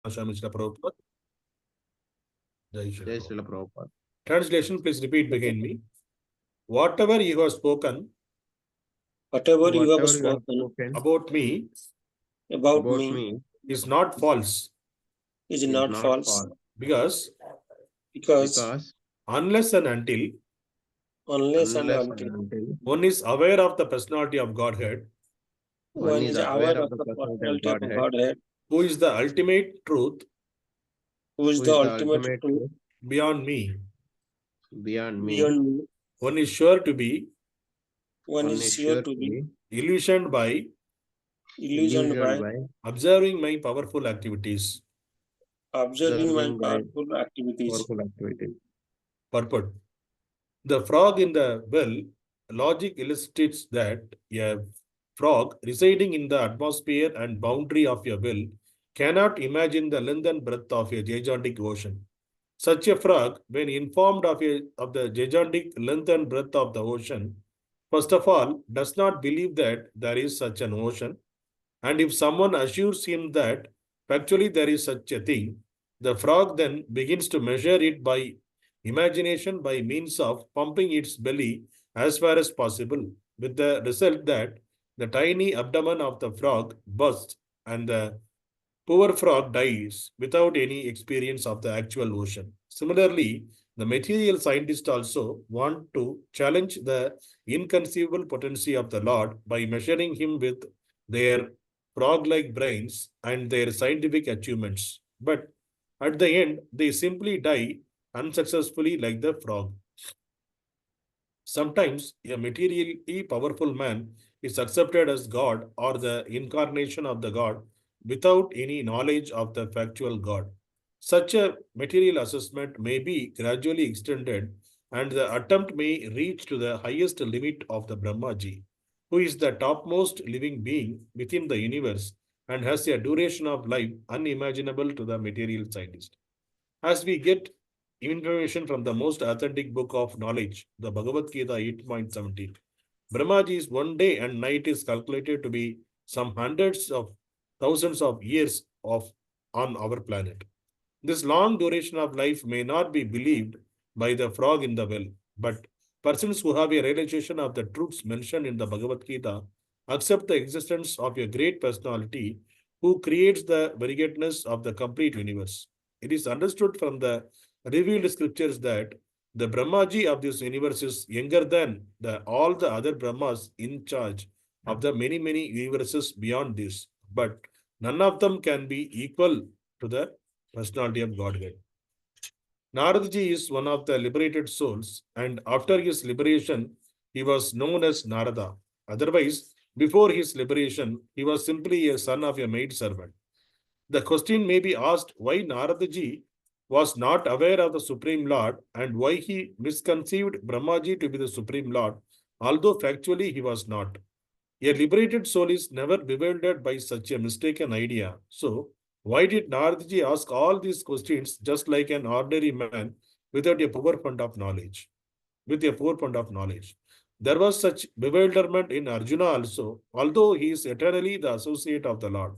Mr. Prabhupada. Jai Shri Jai Prabhupada. Srila Prabhupada. Translation, please repeat behind me. Whatever you have spoken Whatever you have Whatever you have spoken spoken about me about about me me is not false, is is not not false, false, because because unless and until unless and unless and until until one is aware of the personality of Godhead, one one is is aware aware of of the the personality of personality of Godhead, Godhead, who is the ultimate truth who is who the is the ultimate ultimate truth truth beyond me, beyond me, beyond me, one is sure to be one one is is sure sure to to be be illusioned by illusioned by illusioned by observing my powerful activities. observing my observing by powerful activities. powerful activities. Purport. The frog in the well, logic illustrates that a frog residing in the atmosphere and boundary of a well cannot imagine the length and breadth of a gigantic ocean. Such a frog, when informed of the gigantic length and breadth of the ocean, first of all, does not believe that there is such an ocean. And if someone assures him that factually there is such a thing, the frog then begins to measure it by imagination by means of pumping its belly as far as possible, with the result that the tiny abdomen of the frog bursts and the poor frog dies without any experience of the actual ocean. Similarly, the material scientists also want to challenge the inconceivable potency of the Lord by measuring him with their frog-like brains and their scientific achievements. But at the end, they simply die unsuccessfully like the frog. Sometimes a materially powerful man is accepted as God or the incarnation of the God without any knowledge of the factual God. Such a material assessment may be gradually extended and the attempt may reach to the highest limit of the Brahmaji, who is the topmost living being within the universe and has a duration of life unimaginable to the material scientist. As we get information from the most authentic book of knowledge, the Bhagavad Gita 8.17, Brahmaji's one day and night is calculated to be some hundreds of thousands of years of on our planet. This long duration of life may not be believed by the frog in the well, but persons who have a realization of the truths mentioned in the Bhagavad Gita accept the existence of a great personality who creates the variegateness of the complete universe. It is understood from the revealed scriptures that the Brahmaji of this universe is younger than all the other Brahmas in charge of the many universes beyond this, but none of them can be equal to the personality of Godhead. Naradaji is one of the liberated souls, and after his liberation, he was known as Narada. Otherwise, before his liberation, he was simply a son of a maid servant. The question may be asked why Naradaji was not aware of the Supreme Lord and why he misconceived Brahmaji to be the Supreme Lord, although factually he was not. A liberated soul is never bewildered by such a mistaken idea. So, why did Naradaji ask all these questions just like an ordinary man without a poor fund of knowledge? With a poor fund of knowledge. There was such bewilderment in Arjuna also, although he is eternally the associate of the Lord.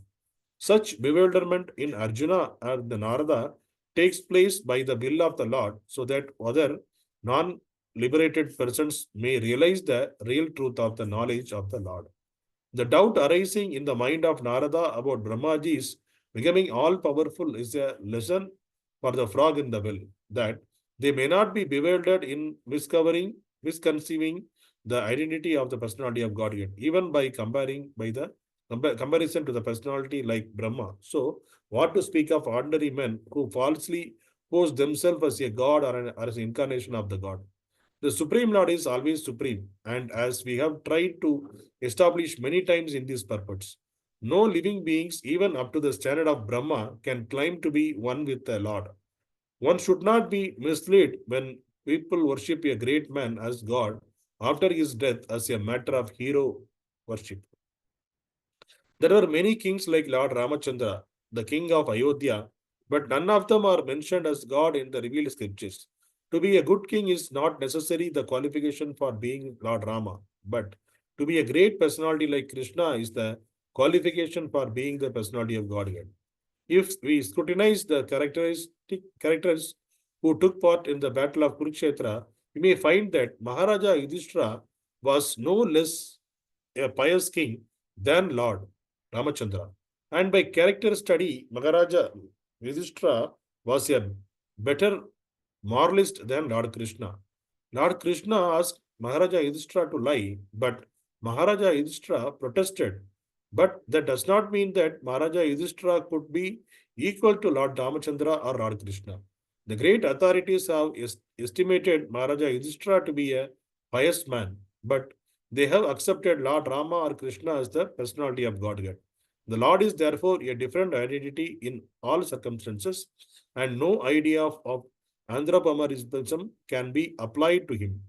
Such bewilderment in Arjuna and the Narada takes place by the will of the Lord so that other non-liberated persons may realize the real truth of the knowledge of the Lord. The doubt arising in the mind of Narada about Brahmaji's becoming all-powerful is a lesson for the frog in the well, that they may not be bewildered in misconceiving the identity of the personality of Godhead, even by comparison to the personality like Brahma. So, what to speak of ordinary men who falsely pose themselves as a god or as an incarnation of the God? The Supreme Lord is always supreme, and as we have tried to establish many times in these purports, no living beings, even up to the standard of Brahma, can claim to be one with the Lord. One should not be misled when people worship a great man as God after his death as a matter of hero worship. There were many kings like Lord Ramachandra, the king of Ayodhya, but none of them are mentioned as God in the revealed scriptures. To be a good king is not necessarily the qualification for being Lord Rama, but to be a great personality like Krishna is the qualification for being the personality of Godhead. If we scrutinize the characters who took part in the Battle of Kurukshetra, we may find that Maharaja Yudhishthira was no less a pious king than Lord Ramachandra. And by character study, Maharaja Yudhishthira was a better moralist than Lord Krishna. Lord Krishna asked Maharaja Yudhishthira to lie, but Maharaja Yudhishthira protested. But that does not mean that Maharaja Yudhishthira could be equal to Lord Ramachandra or Lord Krishna. The great authorities have estimated Maharaja Yudhishthira to be a pious man, but they have accepted Lord Rama or Krishna as the personality of Godhead. The Lord is therefore a different identity in all circumstances, and no idea of nānṛtaṁ can be applied to him.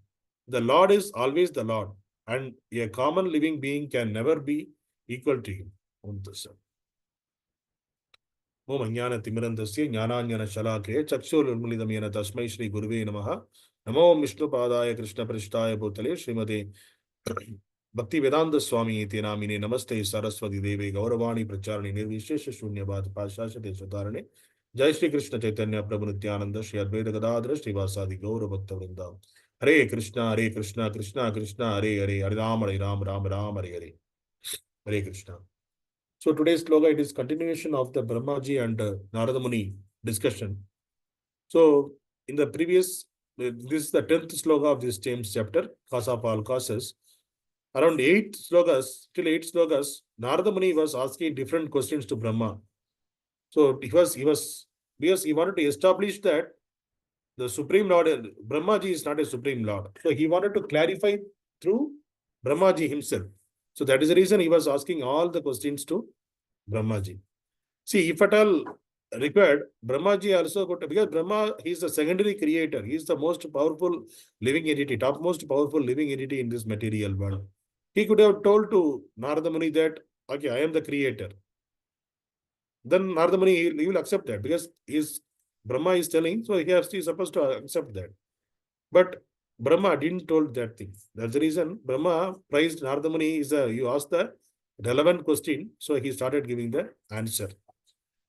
The Lord is always the Lord, and a common living being can never be equal to him. Om Dasa. Om Ajnana Timirandasya Jnanāñjana Shalakaya Chakshurunmilitam Yena Tasmai Shri Guruve Namaha. Namo Vishnu Padaya Krishna Prishtaya Bhutale Srimate Bhakti Vedanta Swami Iti Namine Namaste Saraswati Devi Gauravani Pracharani Nirvishesha Shunyabhat Pashashate Satarane Jai Shri Krishna Chaitanya Prabhu Nityananda Shri Advaita Gadadhara Shri Vasadi Gaura Bhakta Vrinda. Hare Krishna Krishna Krishna Hare Hare Hare Ram Hare Ram Ram Ram Hare Hare. Hare Krishna. So today's sloga, it is continuation of the Brahmaji and Narada Muni discussion. So in the previous, this is the 10th sloga of this James chapter, cause of all causes. Around 8 slogas, Narada Muni was asking different questions to Brahma. So because he wanted to establish that the Supreme Lord, Brahmaji is not a Supreme Lord. So he wanted to clarify through Brahmaji himself. So that is the reason he was asking all the questions to Brahmaji. See, if at all required, Brahmaji also got to, because Brahma, he is the secondary creator. He is the most powerful living entity, topmost powerful living entity in this material world. He could have told to Narada Muni that, okay, I am the creator. Then Narada Muni, he will accept that because Brahma is telling, so he is supposed to accept that. But Brahma didn't told that thing. That's the reason Brahma praised Narada Muni you asked the relevant question, so he started giving the answer.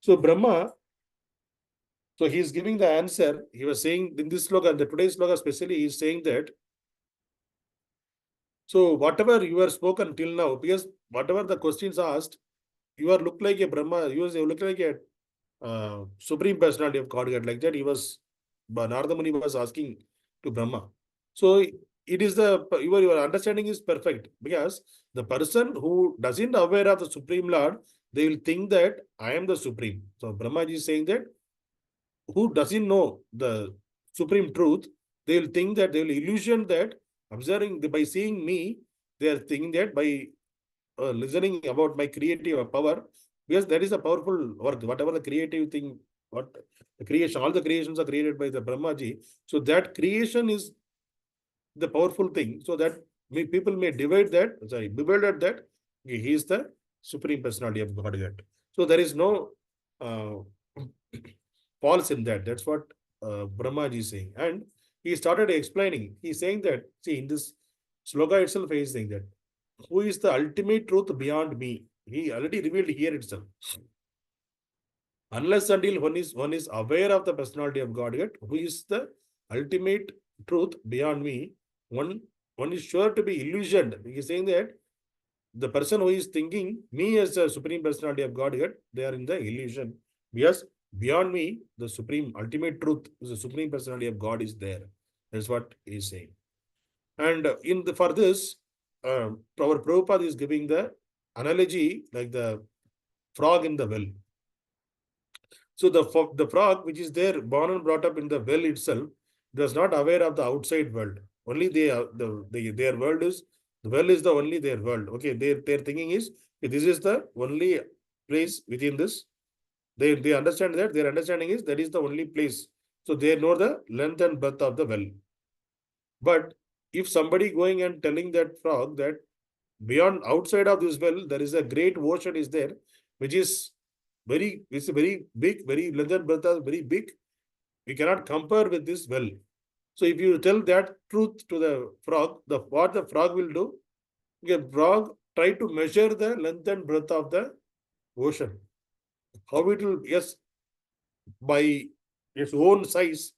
So Brahma, so he is giving the answer. He was saying in this sloka, the today's sloka especially, he is saying that, so whatever you were spoken till now, because whatever the questions asked, you are look like a Brahma, you look like a Supreme Personality of Godhead, like that. Narada Muni was asking to Brahma. So it is your understanding is perfect, because the person who doesn't aware of the Supreme Lord, they will think that I am the Supreme. So Brahmaji is saying that who doesn't know the Supreme truth, they will think that they will illusion that observing by seeing me, they are thinking that by listening about my creative power, because that is a powerful work. Whatever the creative thing, what the creation, all the creations are created by the Brahmaji. So that creation is the powerful thing. So that people may bewildered that he is the Supreme Personality of Godhead. So there is no false in that. That's what Brahmaji is saying. And he started explaining. He's saying that, see, in this sloka itself, he is saying that, who is the ultimate truth beyond me? He already revealed here itself. Unless until one is aware of the personality of Godhead, who is the ultimate truth beyond me, one is sure to be illusioned. He is saying that the person who is thinking me as a Supreme Personality of Godhead, they are in the illusion. Because beyond me, the Supreme ultimate truth, the Supreme Personality of God is there. That's what he is saying. And for this, our Prabhupada is giving the analogy like the frog in the well. So the frog which is there, born and brought up in the well itself, does not aware of the outside world. Only their world is, the well is the only their world. Okay, their thinking is, this is the only place within this. They understand that, their understanding is that is the only place. So they know the length and breadth of the well. But if somebody going and telling that frog that beyond outside of this well, there is a great ocean is there, which is very big, very length and breadth, very big. We cannot compare with this well. So if you tell that truth to the frog, what the frog will do, the frog try to measure the length and breadth of the ocean. how it will, yes, by its own size,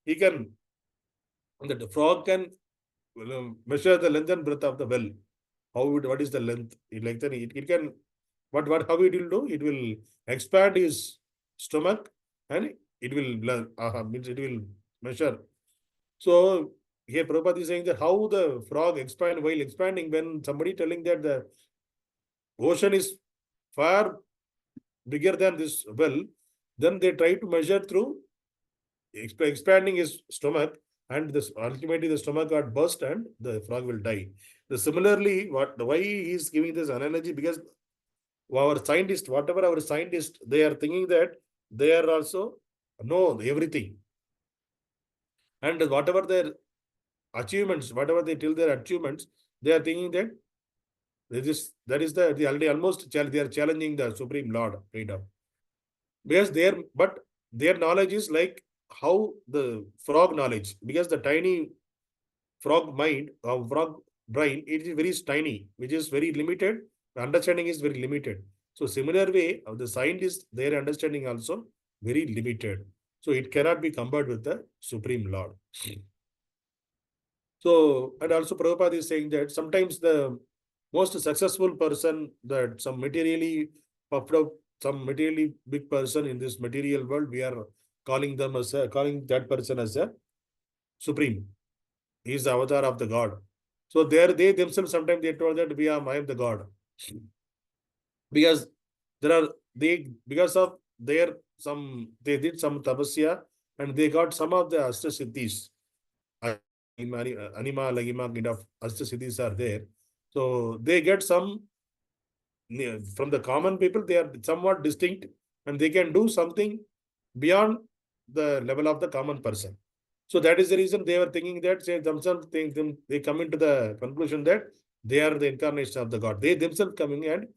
he can, the frog can measure the length and breadth of the well. What is the length? Like then it can, how it will do? It will expand his stomach and it will, means it will measure. So here Prabhupada is saying that how the frog expand while expanding, when somebody telling that the ocean is far bigger than this well, then they try to measure through expanding his stomach, and this ultimately the stomach got burst and the frog will die. Similarly, why he is giving this analogy? Because our scientists, whatever our scientists, they are thinking that they are also know everything, and whatever their achievements, whatever they tell their achievements, they are thinking that that is the already almost they are challenging the Supreme Lord kind of. Because their knowledge is like how the frog knowledge, because the tiny frog mind or frog brain, it is very tiny, which is very limited. The understanding is very limited. So similar way of the scientist, their understanding also very limited. So it cannot be compared with the Supreme Lord. So, and also Prabhupada is saying that sometimes the most successful person, that some materially puffed up, some materially big person in this material world, we are calling them as calling that person as a supreme. He is the avatar of the God. So there they themselves sometimes they told that I am the God. Because there are because of their they did some tapasya and they got some of the astasiddhis. Anima, lagima kind of astasiddhis are there. So they get some from the common people, they are somewhat distinct and they can do something beyond the level of the common person. So that is the reason they were thinking that, say themselves, they come into the conclusion that they are the incarnation of the God. They themselves coming, and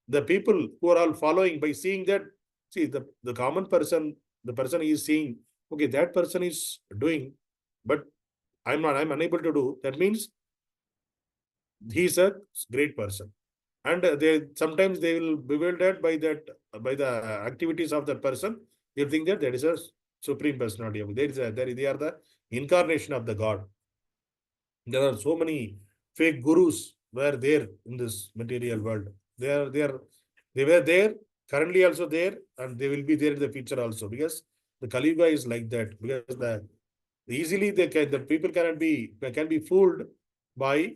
the people who are all following by seeing that, see the common person, the person is seeing, okay, that person is doing, but I'm unable to do. That means he's a great person. And they sometimes they will be bewildered by that, by the activities of that person. They think that is a supreme personality. They are the incarnation of the God. There are so many fake gurus were there in this material world. They were there, currently also there, and they will be there in the future also, because the Kali Yuga is like that. Because easily the people can be fooled by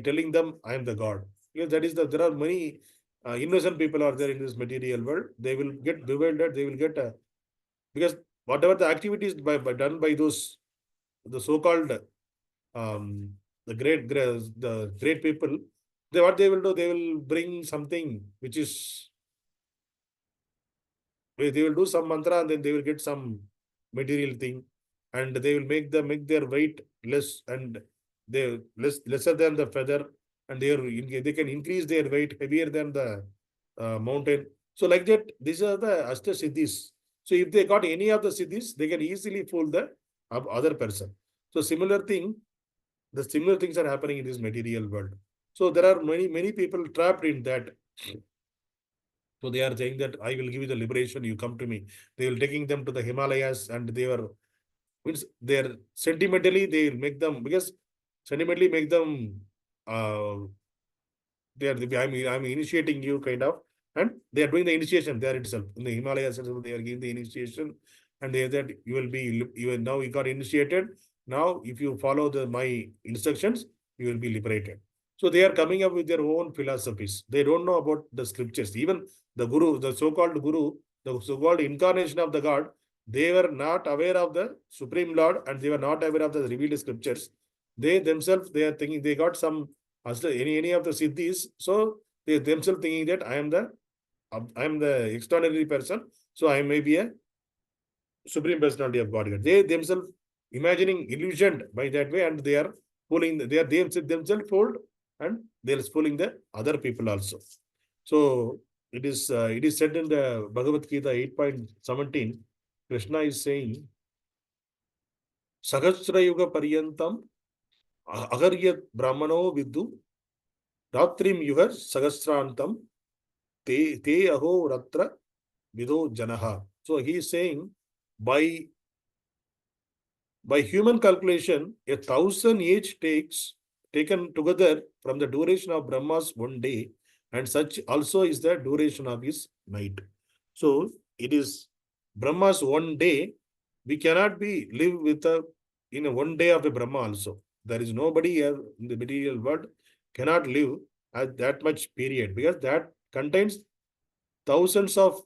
telling them I am the God. Because there are many innocent people are there in this material world. They will get bewildered. They will get because whatever the activities done by those the so-called the great people, what they will do, they will bring something which is, they will do some mantra and then they will get some material thing, and they will make their weight less, and they lesser than the feather, and they can increase their weight heavier than the mountain. So like that, these are the Ashta Siddhis. So if they got any of the Siddhis, they can easily fool the other person. So the similar things are happening in this material world. So there are many people trapped in that. So they are saying that I will give you the liberation, you come to me. They will taking them to the Himalayas, and they were, means they're sentimentally, they will make them, because sentimentally make them, I'm initiating you kind of, and they are doing the initiation there itself. In the Himalayas itself, they are giving the initiation, and they that now you got initiated. Now, if you follow my instructions, you will be liberated. So they are coming up with their own philosophies. They don't know about the scriptures. Even the guru, the so-called guru, the so-called incarnation of the God, they were not aware of the Supreme Lord, and they were not aware of the revealed scriptures. They themselves, they are thinking they got some any of the siddhis. So they themselves thinking that I am the extraordinary person. So I may be a supreme personality of Godhead. They themselves imagining illusioned by that way, and they are fooling. They are themselves fooled, and they are fooling the other people also. So it is said in the Bhagavad Gita 8.17. Krishna is saying, Sahasra Yuga Paryantam Agaryat Brahmano Viddu Ratrim Yuga Sahasrantam te aho ratra vido janaha. So he is saying, by human calculation, 1,000 age taken together from the duration of Brahma's one day, and such also is the duration of his night. So it is Brahma's one day. We cannot be live with in a one day of a Brahma also. There is nobody here in the material world cannot live at that much period, because that contains thousands of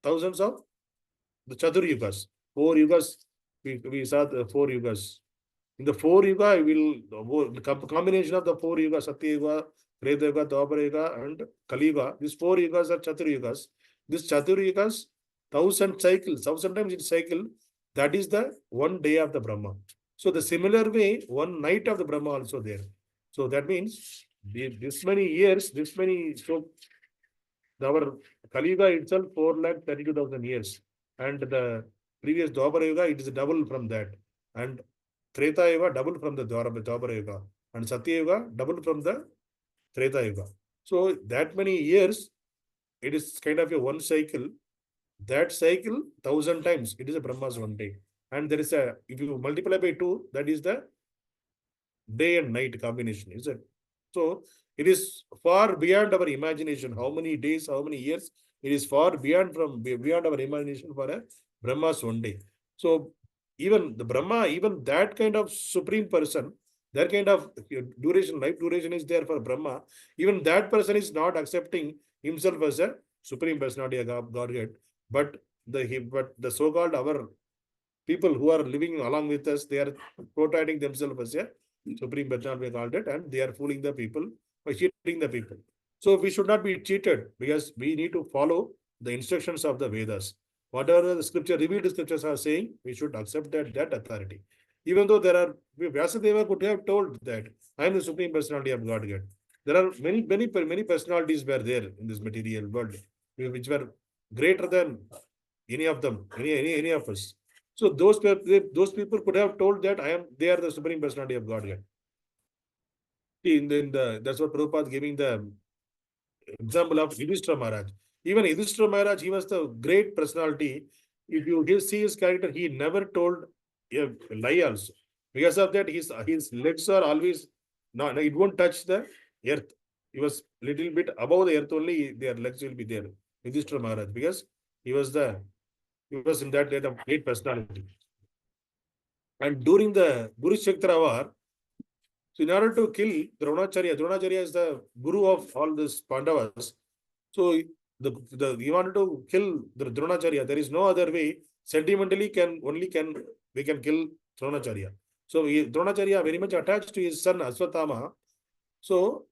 the Chatur Yugas. 4 yugas, we saw the 4 yugas. In the 4 yuga, the combination of the 4 yugas, Satya Yuga, Treta Yuga, Dwapara Yuga, and Kali Yuga, these 4 yugas are Chatur Yugas. These Chatur Yugas, 1,000 cycles, 1,000 times in cycle, that is the one day of the Brahma. So the similar way, one night of the Brahma also there. So that means this many years, so our Kali Yuga itself 4,32,000 years. And the previous Dwapara Yuga, it is double from that. And Treta Yuga, double from the Dwapara Yuga. And Satya Yuga, double from the Treta Yuga. So that many years, it is kind of a one cycle. That cycle, 1,000 times, it is a Brahma's one day. And there is if you multiply by 2, that is the day and night combination, is it? So it is far beyond our imagination. How many days, how many years? It is far beyond our imagination for a Brahma's one day. So even the Brahma, even that kind of supreme person, that kind of duration, life duration is there for Brahma. Even that person is not accepting himself as a supreme personality of Godhead, but the so-called our people who are living along with us, they are portraying themselves as a supreme personality called it, and they are fooling the people by cheating the people. So we should not be cheated, because we need to follow the instructions of the Vedas. Whatever the revealed scriptures are saying, we should accept that authority. Even though Vyasadeva could have told that I am the supreme personality of Godhead. There are many personalities were there in this material world, which were greater than any of them, any of us. So those people could have told that they are the supreme personality of Godhead. That's what Prabhupada giving the example of Yudhishthira Maharaj. Even Yudhishthira Maharaj, he was the great personality. If you see his character, he never told a lie also. Because of that, his legs are always, no, it won't touch the earth. He was little bit above the earth only, their legs will be there. Yudhishthira Maharaj, because he was in that kind of great personality. And during the Kurukshetra war, so in order to kill Dronacharya is the guru of all these Pandavas. So he wanted to kill the Dronacharya. There is no other way. Sentimentally, we can kill Dronacharya. So Dronacharya very much attached to his son Aswathama. So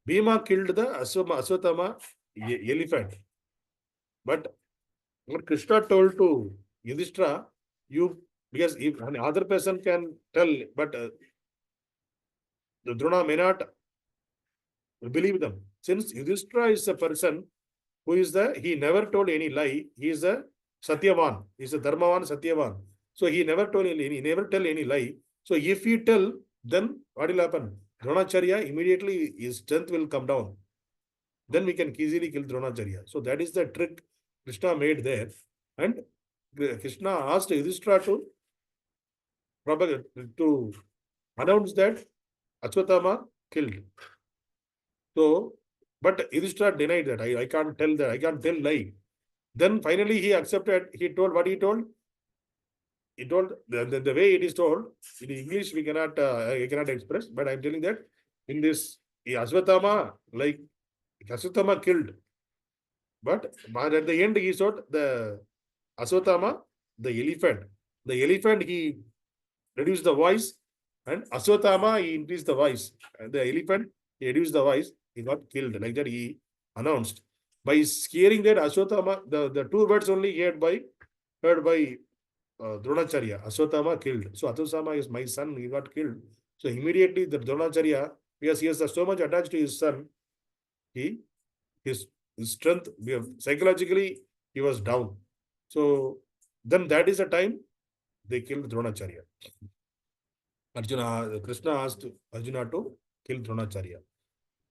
Bhima killed the Aswathama elephant. But what Krishna told to Yudhishthira, because if an other person can tell, but the Drona may not believe them. Since Yudhishthira is a person who he never told any lie. He is a Satyavan. He is a Dharmavan Satyavan. So he never tell any lie. So if he tell, then what will happen? Dronacharya, immediately his strength will come down. Then we can easily kill Dronacharya. So that is the trick Krishna made there. And Krishna asked Yudhishthira to announce that Aswathama killed. So, but Yudhishthira denied that. I can't tell that. I can't tell lie. Then finally he accepted. He told what he told. He told the way it is told in English. I cannot express. But I'm telling that in this Aswathama killed. But at the end he showed the Aswathama, the elephant. The elephant he reduced the voice, and Aswathama he increased the voice. And the elephant he reduced the voice. He got killed. Like that he announced. By hearing that Aswathama, the two words only heard by Dronacharya. Aswathama killed. So Aswathama is my son. He got killed. So immediately the Dronacharya, because he was so much attached to his son, his strength, psychologically he was down. So then that is the time they killed Dronacharya. Krishna asked Arjuna to kill Dronacharya.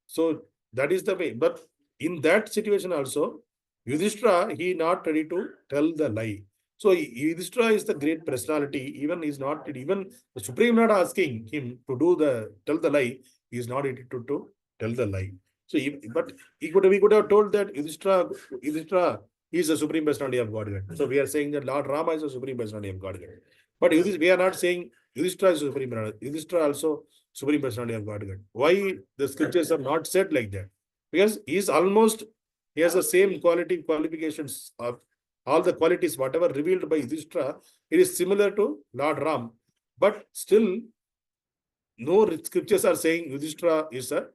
So That is the way. But in that situation also, Yudhishthira, he not ready to tell the lie. So Yudhishthira is the great personality. Even the Supreme not asking him to tell the lie. He is not ready to tell the lie. So, but we could have told that Yudhishthira is the Supreme Personality of Godhead. So we are saying that Lord Rama is the Supreme Personality of Godhead. But we are not saying Yudhishthira is the Supreme Personality. Yudhishthira also Supreme Personality of Godhead. Why the scriptures are not said like that? Because he has the same qualifications of all the qualities, whatever revealed by Yudhishthira, it is similar to Lord Ram. But still, no scriptures are saying Yudhishthira is a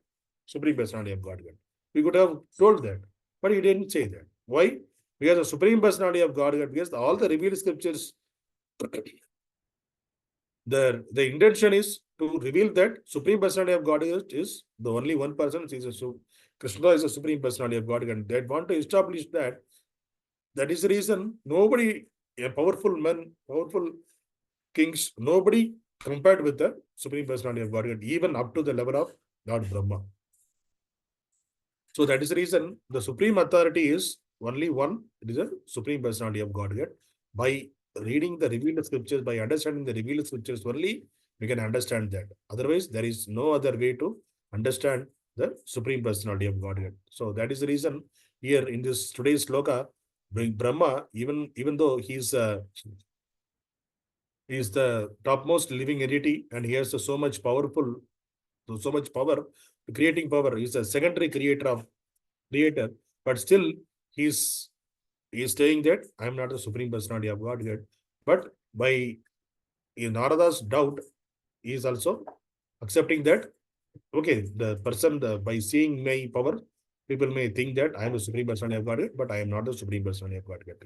Supreme Personality of Godhead. We could have told that, but he didn't say that. Why? Because the Supreme Personality of Godhead, because all the revealed scriptures, the intention is to reveal that Supreme Personality of Godhead is the only one person. Krishna is the Supreme Personality of Godhead. They want to establish that. That is the reason nobody, a powerful man, powerful kings, nobody compared with the Supreme Personality of Godhead, even up to the level of Lord Brahma. So that is the reason the supreme authority is only one. It is a Supreme Personality of Godhead. By reading the revealed scriptures, by understanding the revealed scriptures only, we can understand that. Otherwise, there is no other way to understand the Supreme Personality of Godhead. So that is the reason here in this today's sloka, Brahma, even though he is the topmost living entity and he has so much power, creating power. He is a secondary creator, but still he is saying that I am not the Supreme Personality of Godhead. But by Narada's doubt, he is also accepting that, okay, the person, by seeing my power, people may think that I am the Supreme Personality of Godhead, but I am not the Supreme Personality of Godhead.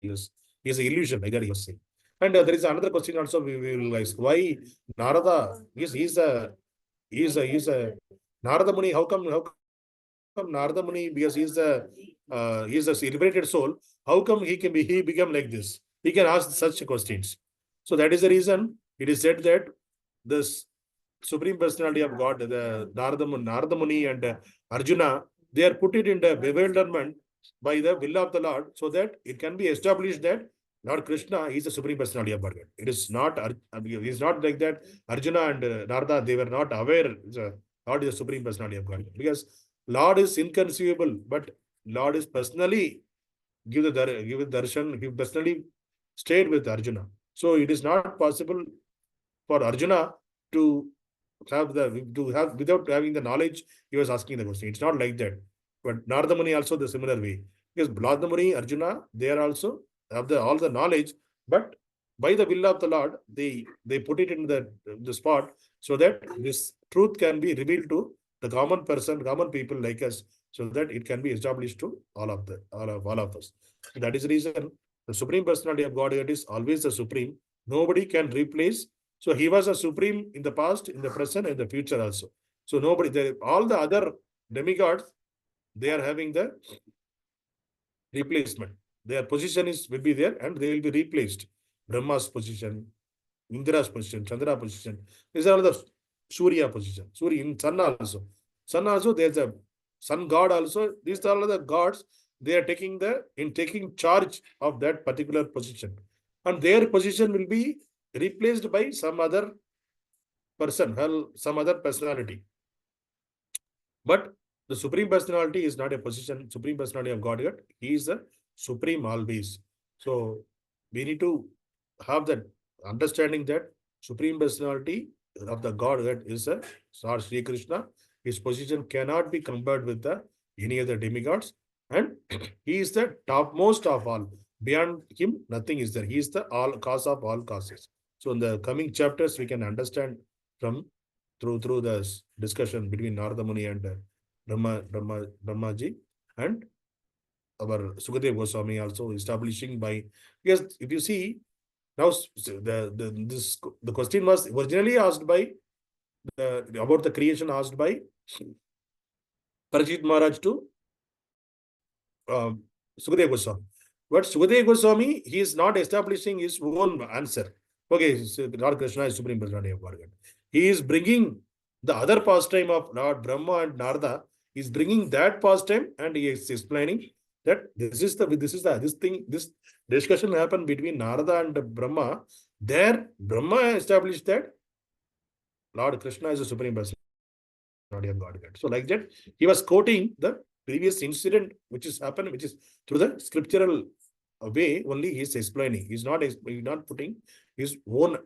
He is an illusion, like that he was saying. And there is another question also we will ask. Why Narada? He's a Narada Muni. How come Narada Muni? Because he's a liberated soul. How come he become like this? He can ask such questions. So that is the reason it is said that this Supreme Personality of God, the Narada Muni and Arjuna, they are put it in the bewilderment by the will of the Lord, so that it can be established that Lord Krishna is the Supreme Personality of Godhead. It is not like that. Arjuna and Narada, they were not aware Lord is the Supreme Personality of Godhead, because Lord is inconceivable, but Lord is personally give the darshan. He personally stayed with Arjuna, so it is not possible for Arjuna to have without having the knowledge. He was asking the question. It's not like that. But Narada Muni also the similar way, because Narada Muni, Arjuna, they are also have all the knowledge, but by the will of the Lord, they put it in the spot, so that this truth can be revealed to the common people like us, so that it can be established to all of us. So that is the reason the Supreme Personality of Godhead is always the supreme. Nobody can replace. So he was a supreme in the past, in the present, and the future also. So all the other demigods, they are having the replacement. Their position will be there, and they will be replaced. Brahma's position, Indra's position, Chandra position. These are all the Surya position. Surya in Sun also. Sun also, there's a Sun God also. These are all the gods. They are taking charge of that particular position. And their position will be replaced by some other person, some other personality. But the Supreme Personality is not a position. Supreme Personality of Godhead, he is the supreme always. So we need to have that understanding that Supreme Personality of the Godhead is a Lord Sri Krishna. His position cannot be compared with any other demigods, and he is the topmost of all. Beyond him, nothing is there. He is the all cause of all causes. So in the coming chapters, we can understand through the discussion between Narada Muni and Brahmaji, and our Sukadeva Goswami also establishing by, because if you see now the question was originally asked by about the creation asked by Parajit Maharaj to Sukadeva Goswami. But Sukadeva Goswami, he is not establishing his own answer. Okay, so Lord Krishna is Supreme Personality of Godhead. He is bringing the other pastime of Lord Brahma and Narada. He's bringing that pastime and he is explaining that this discussion happened between Narada and Brahma. There, Brahma established that Lord Krishna is the Supreme Personality of Godhead. So, like that, he was quoting the previous incident which is happened, which is through the scriptural way only he is explaining. He's not putting his own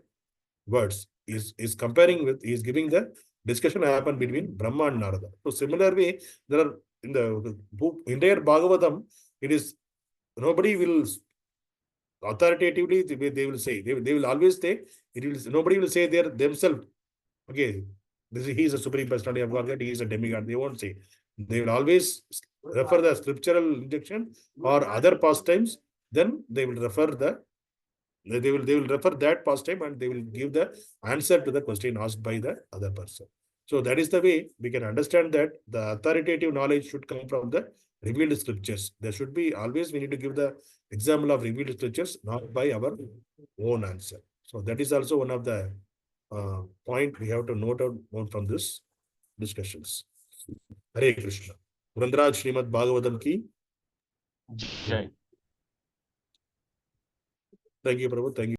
words. He's comparing with, he's giving the discussion happened between Brahma and Narada. So, similar way, there are in the entire Bhagavatam, it is nobody will authoritatively they will say, they will always say, nobody will say themselves, okay, he is a Supreme Personality of Godhead, he is a demigod. They won't say. They will always refer the scriptural injection or other pastimes. Then they will refer they will refer that pastime and they will give the answer to the question asked by the other person. So that is the way we can understand that the authoritative knowledge should come from the revealed scriptures. There should be always, we need to give the example of revealed scriptures, not by our own answer. So that is also one of the point we have to note out from this discussions. Hare Krishna. Vrindraj Srimad Bhagavatam ki. Jai. Thank you, Prabhu. Thank you.